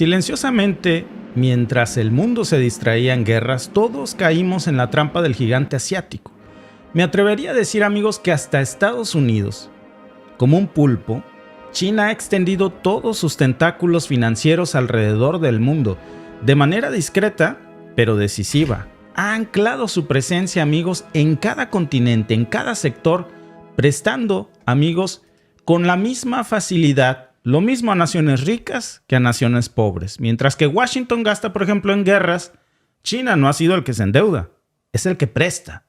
Silenciosamente, mientras el mundo se distraía en guerras, todos caímos en la trampa del gigante asiático. Me atrevería a decir, amigos, que hasta Estados Unidos, como un pulpo, China ha extendido todos sus tentáculos financieros alrededor del mundo, de manera discreta, pero decisiva. Ha anclado su presencia, amigos, en cada continente, en cada sector, prestando, amigos, con la misma facilidad, lo mismo a naciones ricas que a naciones pobres. Mientras que Washington gasta, por ejemplo, en guerras, China no ha sido el que se endeuda, es el que presta.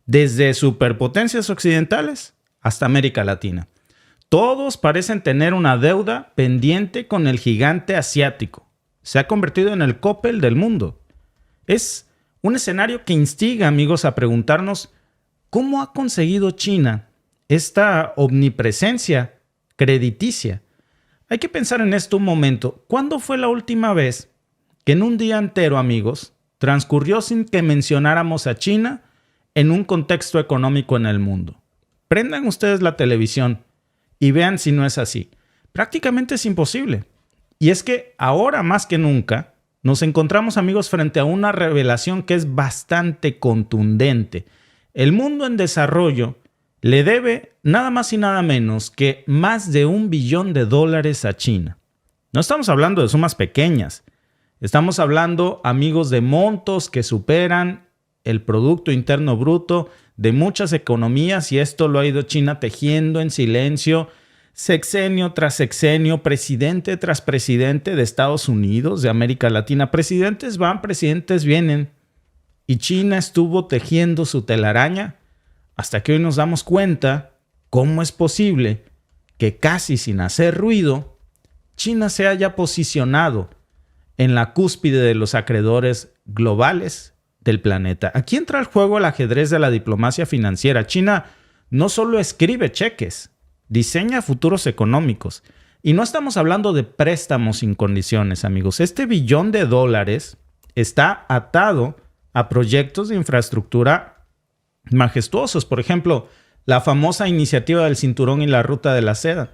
Desde superpotencias occidentales hasta América Latina. Todos parecen tener una deuda pendiente con el gigante asiático. Se ha convertido en el Coppel del mundo. Es un escenario que instiga, amigos, a preguntarnos cómo ha conseguido China esta omnipresencia crediticia. Hay que pensar en esto un momento. ¿Cuándo fue la última vez que en un día entero, amigos, transcurrió sin que mencionáramos a China en un contexto económico en el mundo? Prendan ustedes la televisión y vean si no es así. Prácticamente es imposible. Y es que ahora más que nunca nos encontramos, amigos, frente a una revelación que es bastante contundente. El mundo en desarrollo le debe nada más y nada menos que más de $1 billón a China. No estamos hablando de sumas pequeñas. Estamos hablando, amigos, de montos que superan el Producto Interno Bruto de muchas economías, y esto lo ha ido China tejiendo en silencio, sexenio tras sexenio, presidente tras presidente de Estados Unidos, de América Latina. Presidentes van, presidentes vienen. Y China estuvo tejiendo su telaraña hasta que hoy nos damos cuenta cómo es posible que casi sin hacer ruido, China se haya posicionado en la cúspide de los acreedores globales del planeta. Aquí entra el juego el ajedrez de la diplomacia financiera. China no solo escribe cheques, diseña futuros económicos. Y no estamos hablando de préstamos sin condiciones, amigos. Este $1 billón está atado a proyectos de infraestructura majestuosos. Por ejemplo, la famosa iniciativa del Cinturón y la Ruta de la Seda.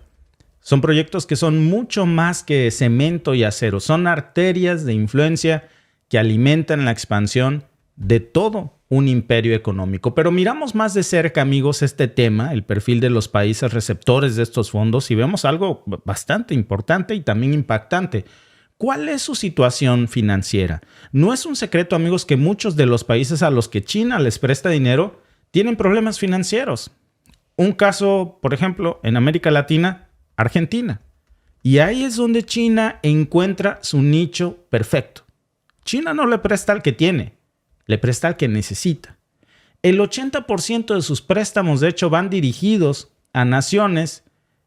Son proyectos que son mucho más que cemento y acero. Son arterias de influencia que alimentan la expansión de todo un imperio económico. Pero miramos más de cerca, amigos, este tema, el perfil de los países receptores de estos fondos, y vemos algo bastante importante y también impactante. ¿Cuál es su situación financiera? No es un secreto, amigos, que muchos de los países a los que China les presta dinero tienen problemas financieros. Un caso, por ejemplo, en América Latina, Argentina. Y ahí es donde China encuentra su nicho perfecto. China no le presta al que tiene, le presta al que necesita. El 80% de sus préstamos, de hecho, van dirigidos a naciones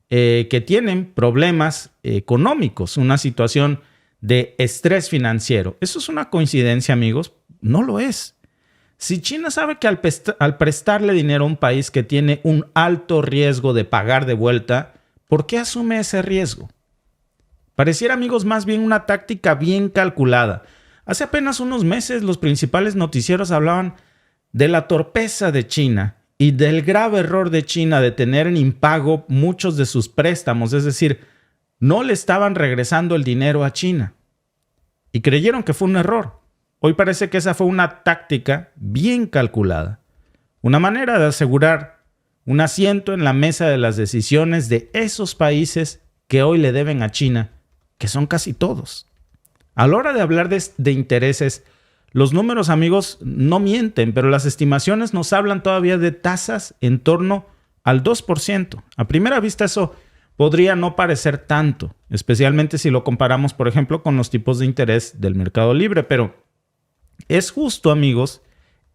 que tienen problemas económicos, una situación de estrés financiero. ¿Eso es una coincidencia, amigos? No lo es. Si China sabe que al prestarle dinero a un país que tiene un alto riesgo de pagar de vuelta, ¿por qué asume ese riesgo? Pareciera, amigos, más bien una táctica bien calculada. Hace apenas unos meses los principales noticieros hablaban de la torpeza de China y del grave error de China de tener en impago muchos de sus préstamos, es decir, no le estaban regresando el dinero a China. Y creyeron que fue un error. Hoy parece que esa fue una táctica bien calculada. Una manera de asegurar un asiento en la mesa de las decisiones de esos países que hoy le deben a China, que son casi todos. A la hora de hablar de intereses, los números, amigos, no mienten, pero las estimaciones nos hablan todavía de tasas en torno al 2%. A primera vista eso podría no parecer tanto, especialmente si lo comparamos, por ejemplo, con los tipos de interés del mercado libre, pero es justo, amigos,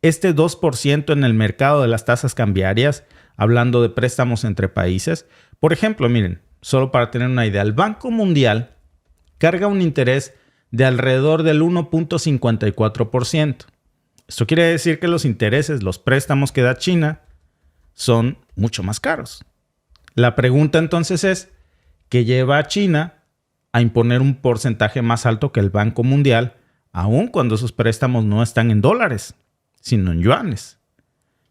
este 2% en el mercado de las tasas cambiarias, hablando de préstamos entre países. Por ejemplo, miren, solo para tener una idea, el Banco Mundial carga un interés de alrededor del 1.54%. Esto quiere decir que los intereses, los préstamos que da China, son mucho más caros. La pregunta entonces es, ¿qué lleva a China a imponer un porcentaje más alto que el Banco Mundial, aun cuando sus préstamos no están en dólares, sino en yuanes?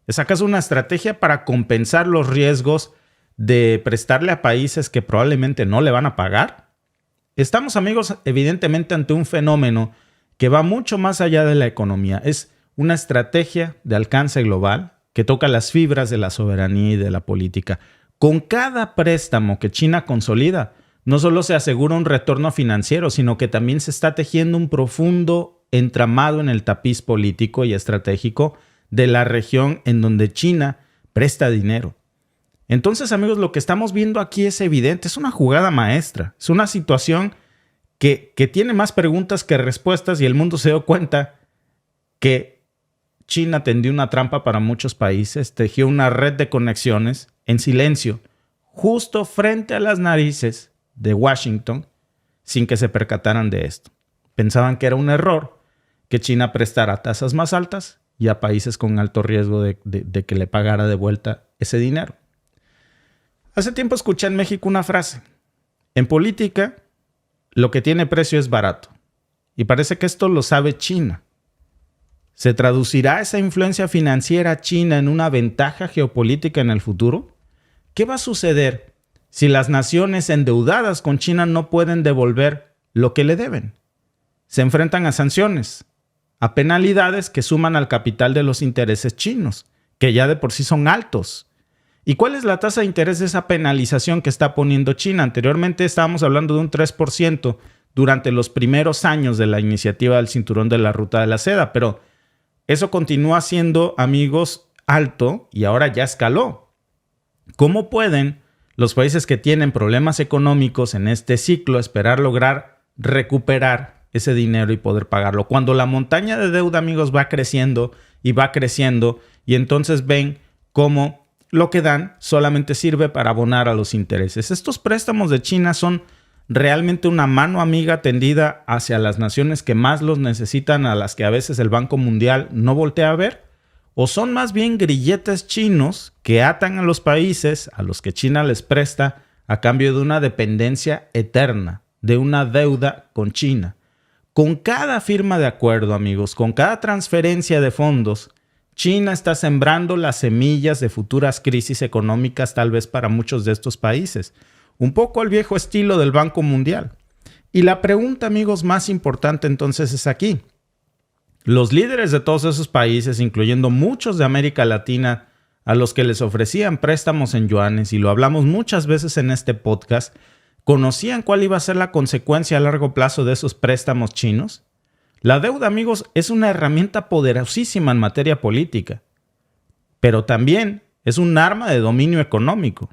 ¿Es acaso una estrategia para compensar los riesgos de prestarle a países que probablemente no le van a pagar? Estamos, amigos, evidentemente ante un fenómeno que va mucho más allá de la economía. Es una estrategia de alcance global que toca las fibras de la soberanía y de la política. Con cada préstamo que China consolida, no solo se asegura un retorno financiero, sino que también se está tejiendo un profundo entramado en el tapiz político y estratégico de la región en donde China presta dinero. Entonces, amigos, lo que estamos viendo aquí es evidente, es una jugada maestra, es una situación que tiene más preguntas que respuestas y el mundo se dio cuenta que China tendió una trampa para muchos países, tejió una red de conexiones en silencio, justo frente a las narices de Washington, sin que se percataran de esto. Pensaban que era un error que China prestara tasas más altas y a países con alto riesgo de que le pagara de vuelta ese dinero. Hace tiempo escuché en México una frase: en política, lo que tiene precio es barato. Y parece que esto lo sabe China. ¿Se traducirá esa influencia financiera china en una ventaja geopolítica en el futuro? ¿Qué va a suceder si las naciones endeudadas con China no pueden devolver lo que le deben? Se enfrentan a sanciones, a penalidades que suman al capital de los intereses chinos, que ya de por sí son altos. ¿Y cuál es la tasa de interés de esa penalización que está poniendo China? Anteriormente estábamos hablando de un 3% durante los primeros años de la iniciativa del Cinturón de la Ruta de la Seda, pero eso continúa siendo, amigos, alto y ahora ya escaló. ¿Cómo pueden los países que tienen problemas económicos en este ciclo esperar lograr recuperar ese dinero y poder pagarlo? Cuando la montaña de deuda, amigos, va creciendo y entonces ven cómo lo que dan solamente sirve para abonar a los intereses. Estos préstamos de China son realmente una mano amiga tendida hacia las naciones que más los necesitan, a las que a veces el Banco Mundial no voltea a ver, o son más bien grilletes chinos que atan a los países a los que China les presta a cambio de una dependencia eterna, de una deuda con China. Con cada firma de acuerdo, amigos, con cada transferencia de fondos, China está sembrando las semillas de futuras crisis económicas tal vez para muchos de estos países. Un poco al viejo estilo del Banco Mundial. Y la pregunta, amigos, más importante entonces es aquí. Los líderes de todos esos países, incluyendo muchos de América Latina, a los que les ofrecían préstamos en yuanes, y lo hablamos muchas veces en este podcast, ¿conocían cuál iba a ser la consecuencia a largo plazo de esos préstamos chinos? La deuda, amigos, es una herramienta poderosísima en materia política, pero también es un arma de dominio económico.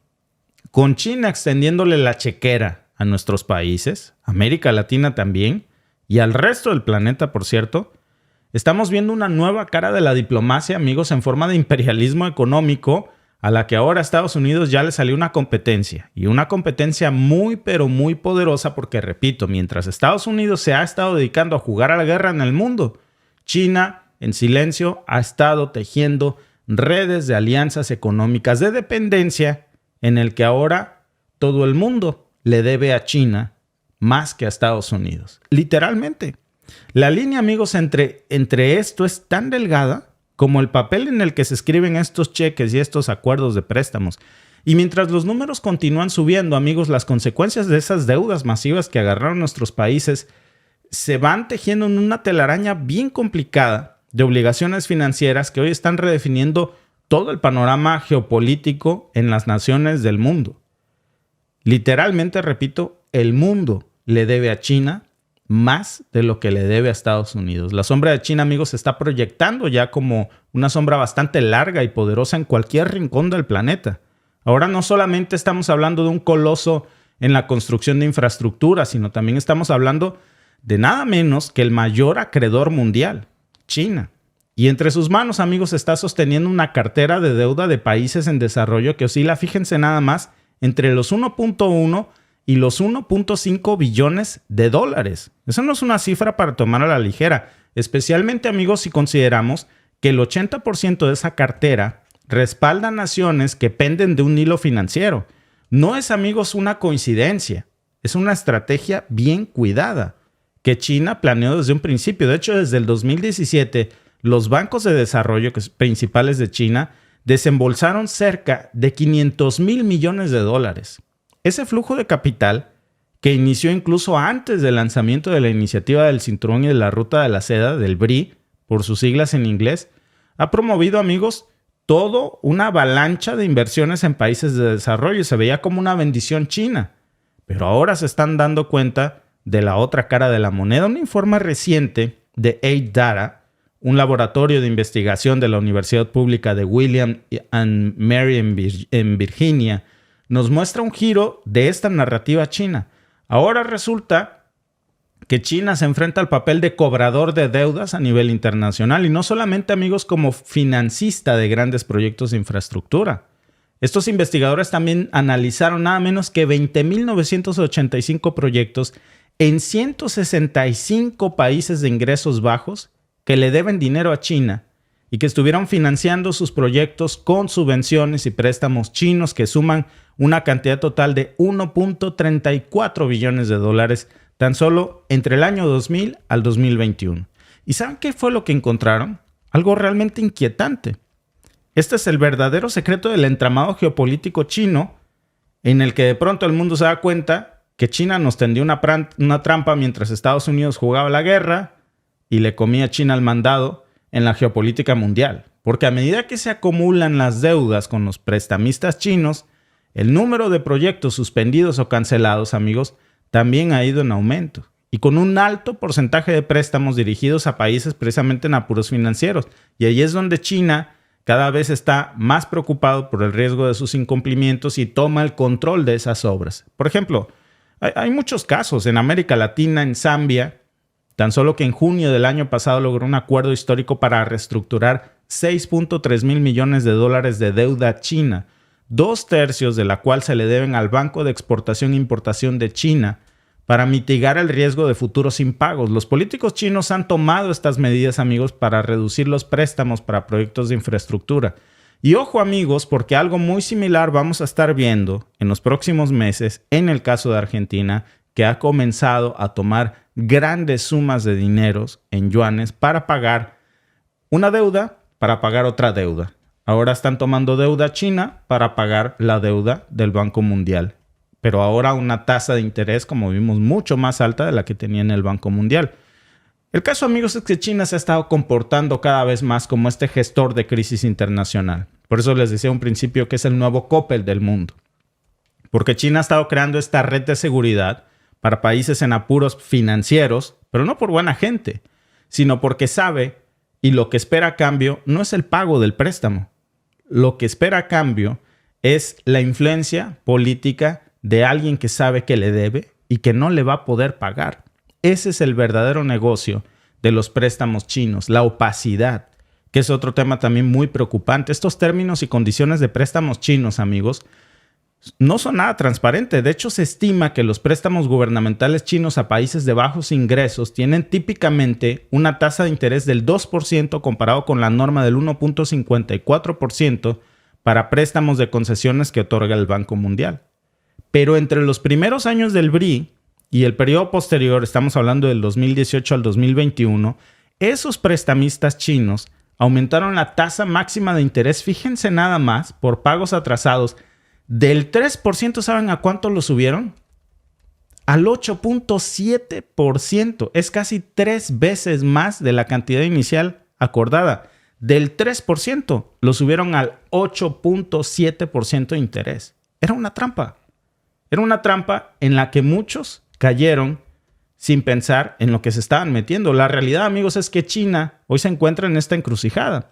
Con China extendiéndole la chequera a nuestros países, América Latina también, y al resto del planeta, por cierto, estamos viendo una nueva cara de la diplomacia, amigos, en forma de imperialismo económico, a la que ahora a Estados Unidos ya le salió una competencia, y una competencia muy pero muy poderosa porque, repito, mientras Estados Unidos se ha estado dedicando a jugar a la guerra en el mundo, China, en silencio, ha estado tejiendo redes de alianzas económicas de dependencia en el que ahora todo el mundo le debe a China más que a Estados Unidos. Literalmente. La línea, amigos, entre esto es tan delgada como el papel en el que se escriben estos cheques y estos acuerdos de préstamos. Y mientras los números continúan subiendo, amigos, las consecuencias de esas deudas masivas que agarraron nuestros países se van tejiendo en una telaraña bien complicada de obligaciones financieras que hoy están redefiniendo todo el panorama geopolítico en las naciones del mundo. Literalmente, repito, el mundo le debe a China más de lo que le debe a Estados Unidos. La sombra de China, amigos, se está proyectando ya como una sombra bastante larga y poderosa en cualquier rincón del planeta. Ahora no solamente estamos hablando de un coloso en la construcción de infraestructura, sino también estamos hablando de nada menos que el mayor acreedor mundial, China. Y entre sus manos, amigos, está sosteniendo una cartera de deuda de países en desarrollo que oscila, fíjense nada más, entre los 1.1 y los 1.5 billones de dólares. Eso no es una cifra para tomar a la ligera, especialmente, amigos, si consideramos que el 80% de esa cartera respalda naciones que penden de un hilo financiero. No es, amigos, una coincidencia, es una estrategia bien cuidada que China planeó desde un principio. De hecho, desde el 2017, los bancos de desarrollo principales de China desembolsaron cerca de 500 mil millones de dólares. Ese flujo de capital que inició incluso antes del lanzamiento de la iniciativa del Cinturón y de la Ruta de la Seda, del BRI, por sus siglas en inglés, ha promovido, amigos, todo una avalancha de inversiones en países de desarrollo. Se veía como una bendición China, pero ahora se están dando cuenta de la otra cara de la moneda. Un informe reciente de AidData, un laboratorio de investigación de la Universidad Pública de William and Mary en Virginia, nos muestra un giro de esta narrativa china. Ahora resulta que China se enfrenta al papel de cobrador de deudas a nivel internacional y no solamente, amigos, como financista de grandes proyectos de infraestructura. Estos investigadores también analizaron nada menos que 20.985 proyectos en 165 países de ingresos bajos que le deben dinero a China y que estuvieron financiando sus proyectos con subvenciones y préstamos chinos que suman una cantidad total de 1.34 billones de dólares tan solo entre el año 2000 al 2021. ¿Y saben qué fue lo que encontraron? Algo realmente inquietante. Este es el verdadero secreto del entramado geopolítico chino, en el que de pronto el mundo se da cuenta que China nos tendió una trampa mientras Estados Unidos jugaba la guerra y le comía a China el mandado en la geopolítica mundial. Porque a medida que se acumulan las deudas con los prestamistas chinos, el número de proyectos suspendidos o cancelados, amigos, también ha ido en aumento. Y con un alto porcentaje de préstamos dirigidos a países precisamente en apuros financieros. Y ahí es donde China cada vez está más preocupado por el riesgo de sus incumplimientos y toma el control de esas obras. Por ejemplo, hay muchos casos en América Latina, en Zambia. Tan solo que en junio del año pasado logró un acuerdo histórico para reestructurar 6.3 mil millones de dólares de deuda china, 2/3 de la cual se le deben al Banco de Exportación e Importación de China, para mitigar el riesgo de futuros impagos. Los políticos chinos han tomado estas medidas, amigos, para reducir los préstamos para proyectos de infraestructura. Y ojo, amigos, porque algo muy similar vamos a estar viendo en los próximos meses en el caso de Argentina, que ha comenzado a tomar grandes sumas de dineros en yuanes para pagar una deuda, para pagar otra deuda. Ahora están tomando deuda china para pagar la deuda del Banco Mundial. Pero ahora una tasa de interés, como vimos, mucho más alta de la que tenía en el Banco Mundial. El caso, amigos, es que China se ha estado comportando cada vez más como este gestor de crisis internacional. Por eso les decía a un principio que es el nuevo Coppel del mundo. Porque China ha estado creando esta red de seguridad para países en apuros financieros, pero no por buena gente, sino porque sabe y lo que espera a cambio no es el pago del préstamo. Lo que espera a cambio es la influencia política de alguien que sabe que le debe y que no le va a poder pagar. Ese es el verdadero negocio de los préstamos chinos, la opacidad, que es otro tema también muy preocupante. Estos términos y condiciones de préstamos chinos, amigos, no son nada transparentes. De hecho, se estima que los préstamos gubernamentales chinos a países de bajos ingresos tienen típicamente una tasa de interés del 2% comparado con la norma del 1.54% para préstamos de concesiones que otorga el Banco Mundial. Pero entre los primeros años del BRI y el periodo posterior, estamos hablando del 2018 al 2021, esos prestamistas chinos aumentaron la tasa máxima de interés, fíjense nada más, por pagos atrasados, del 3%, ¿saben a cuánto lo subieron? Al 8.7%. Es casi 3 veces más de la cantidad inicial acordada. Del 3% lo subieron al 8.7% de interés. Era una trampa. Era una trampa en la que muchos cayeron sin pensar en lo que se estaban metiendo. La realidad, amigos, es que China hoy se encuentra en esta encrucijada.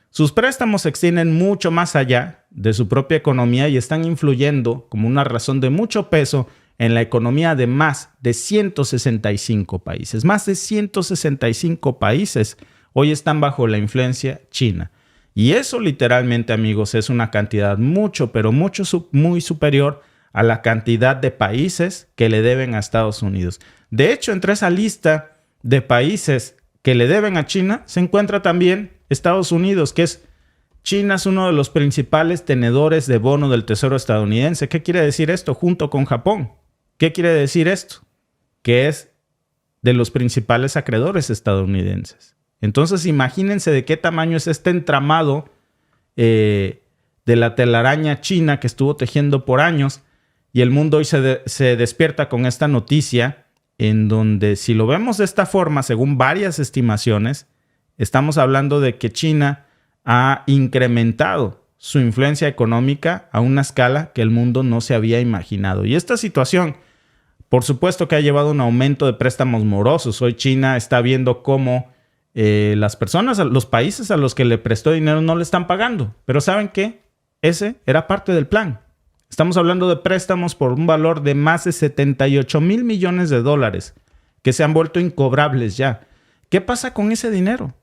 Sus préstamos se extienden mucho más allá de su propia economía y están influyendo como una razón de mucho peso en la economía de más de 165 países. Más de 165 países hoy están bajo la influencia china. Y eso literalmente, amigos, es una cantidad mucho, pero muy superior a la cantidad de países que le deben a Estados Unidos. De hecho, entre esa lista de países que le deben a China se encuentra también Estados Unidos, que es China es uno de los principales tenedores de bono del Tesoro estadounidense. ¿Qué quiere decir esto? Junto con Japón. ¿Qué quiere decir esto? Que es de los principales acreedores estadounidenses. Entonces, imagínense de qué tamaño es este entramado de la telaraña china que estuvo tejiendo por años. Y el mundo hoy se despierta con esta noticia en donde, si lo vemos de esta forma, según varias estimaciones, estamos hablando de que China ha incrementado su influencia económica a una escala que el mundo no se había imaginado. Y esta situación, por supuesto que ha llevado a un aumento de préstamos morosos. Hoy China está viendo cómo las personas, los países a los que le prestó dinero no le están pagando. Pero ¿saben qué? Ese era parte del plan. Estamos hablando de préstamos por un valor de más de 78 mil millones de dólares que se han vuelto incobrables ya. ¿Qué pasa con ese dinero?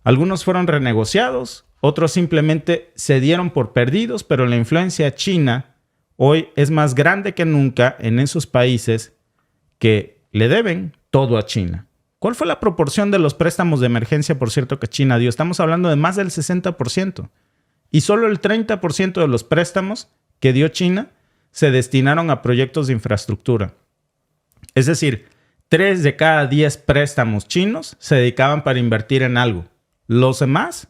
Algunos fueron renegociados, otros simplemente se dieron por perdidos, pero la influencia china hoy es más grande que nunca en esos países que le deben todo a China. ¿Cuál fue la proporción de los préstamos de emergencia, por cierto, que China dio? Estamos hablando de más del 60%. Y solo el 30% de los préstamos que dio China se destinaron a proyectos de infraestructura. Es decir, 3 de cada 10 préstamos chinos se dedicaban para invertir en algo. Los demás,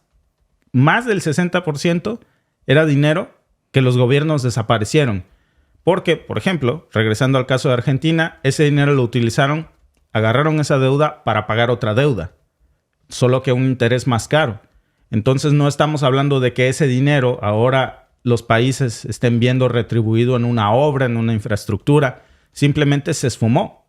más del 60%, era dinero que los gobiernos desaparecieron. Porque, por ejemplo, regresando al caso de Argentina, ese dinero lo utilizaron, agarraron esa deuda para pagar otra deuda, solo que a un interés más caro. Entonces no estamos hablando de que ese dinero ahora los países estén viendo retribuido en una obra, en una infraestructura. Simplemente se esfumó.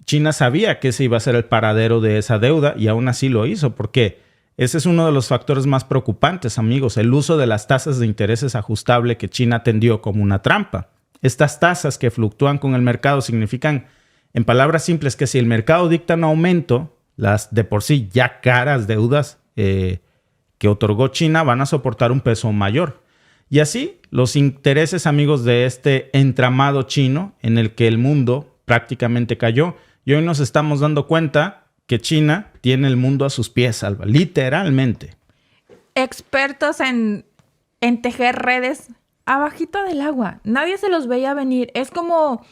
China sabía que ese iba a ser el paradero de esa deuda y aún así lo hizo, porque ese es uno de los factores más preocupantes, amigos, el uso de las tasas de intereses ajustable que China tendió como una trampa. Estas tasas que fluctúan con el mercado significan, en palabras simples, que si el mercado dicta un aumento, las de por sí ya caras deudas que otorgó China van a soportar un peso mayor. Y así, los intereses, amigos, de este entramado chino en el que el mundo prácticamente cayó. Y hoy nos estamos dando cuenta que China tiene el mundo a sus pies, Alba, literalmente. Expertos en tejer redes abajito del agua. Nadie se los veía venir. Es como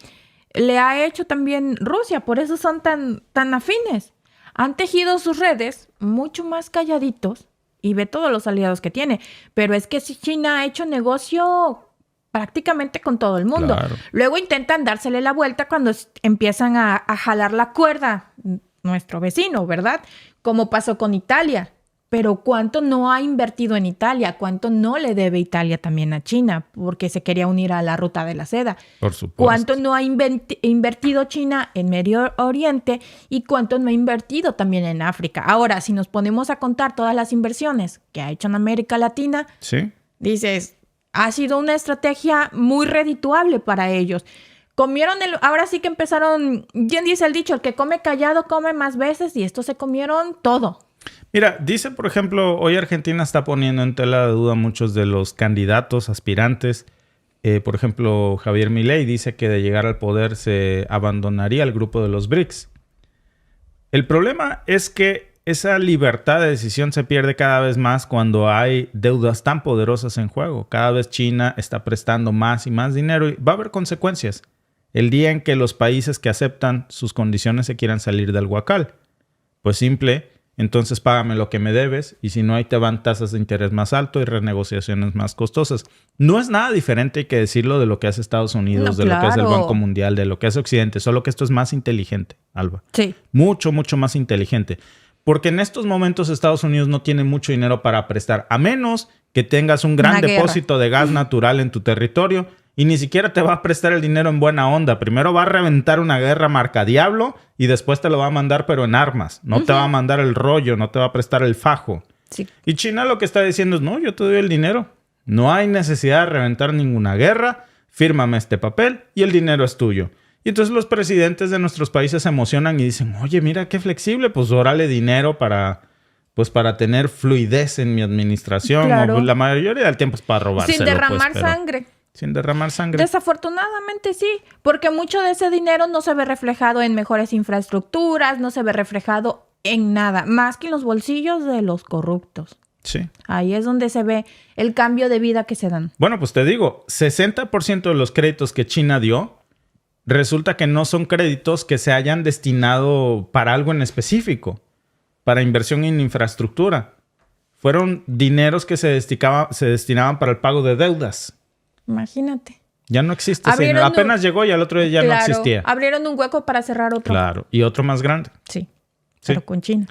le ha hecho también Rusia, por eso son tan afines. Han tejido sus redes mucho más calladitos. Y ve todos los aliados que tiene. Pero es que China ha hecho negocio prácticamente con todo el mundo. Claro. Luego intentan dársele la vuelta cuando empiezan a jalar la cuerda. Nuestro vecino, ¿verdad? Como pasó con Italia. Pero ¿cuánto no ha invertido en Italia? ¿Cuánto no le debe Italia también a China? Porque se quería unir a la ruta de la seda. Por supuesto. ¿Cuánto no ha invertido China en Medio Oriente? ¿Y cuánto no ha invertido también en África? Ahora, si nos ponemos a contar todas las inversiones que ha hecho en América Latina, ¿sí? Dices, ha sido una estrategia muy redituable para ellos. Ahora sí que empezaron, bien dice el dicho, el que come callado come más veces, y estos se comieron todo. Mira, dice, por ejemplo, hoy Argentina está poniendo en tela de duda muchos de los candidatos, aspirantes. Por ejemplo, Javier Milei dice que de llegar al poder se abandonaría el grupo de los BRICS. El problema es que esa libertad de decisión se pierde cada vez más cuando hay deudas tan poderosas en juego. Cada vez China está prestando más y más dinero y va a haber consecuencias. El día en que los países que aceptan sus condiciones se quieran salir del huacal, pues simple, entonces págame lo que me debes, y si no, ahí te van tasas de interés más alto y renegociaciones más costosas. No es nada diferente, hay que decirlo, de lo que hace Estados Unidos, No, de lo que hace el claro. Banco Mundial, de lo que hace Occidente, solo que esto es más inteligente, Alba. Sí. Mucho, mucho más inteligente. Porque en estos momentos Estados Unidos no tiene mucho dinero para prestar, a menos que tengas un gran Una guerra. depósito de gas natural en tu territorio, y ni siquiera te va a prestar el dinero en buena onda. Primero va a reventar una guerra marca diablo y después te lo va a mandar, pero en armas. No te va a mandar el rollo, no te va a prestar el fajo. Sí. Y China lo que está diciendo es, no, yo te doy el dinero. No hay necesidad de reventar ninguna guerra. Fírmame este papel y el dinero es tuyo. Y entonces los presidentes de nuestros países se emocionan y dicen, oye, mira qué flexible, pues órale dinero para tener fluidez en mi administración. Claro. O, la mayoría del tiempo es para robárselo. Sin derramar pero sangre. Sin derramar sangre. Desafortunadamente sí, porque mucho de ese dinero no se ve reflejado en mejores infraestructuras, no se ve reflejado en nada, más que en los bolsillos de los corruptos. Sí. Ahí es donde se ve el cambio de vida que se dan. Bueno, pues te digo, 60% de los créditos que China dio, resulta que no son créditos que se hayan destinado para algo en específico, para inversión en infraestructura. Fueron dineros que se destinaban para el pago de deudas. Imagínate. Ya no existe. Sí, Abrieron apenas llegó y al otro día ya no existía. Abrieron un hueco para cerrar otro. Claro. Y otro más grande. Sí, Sí. pero con China.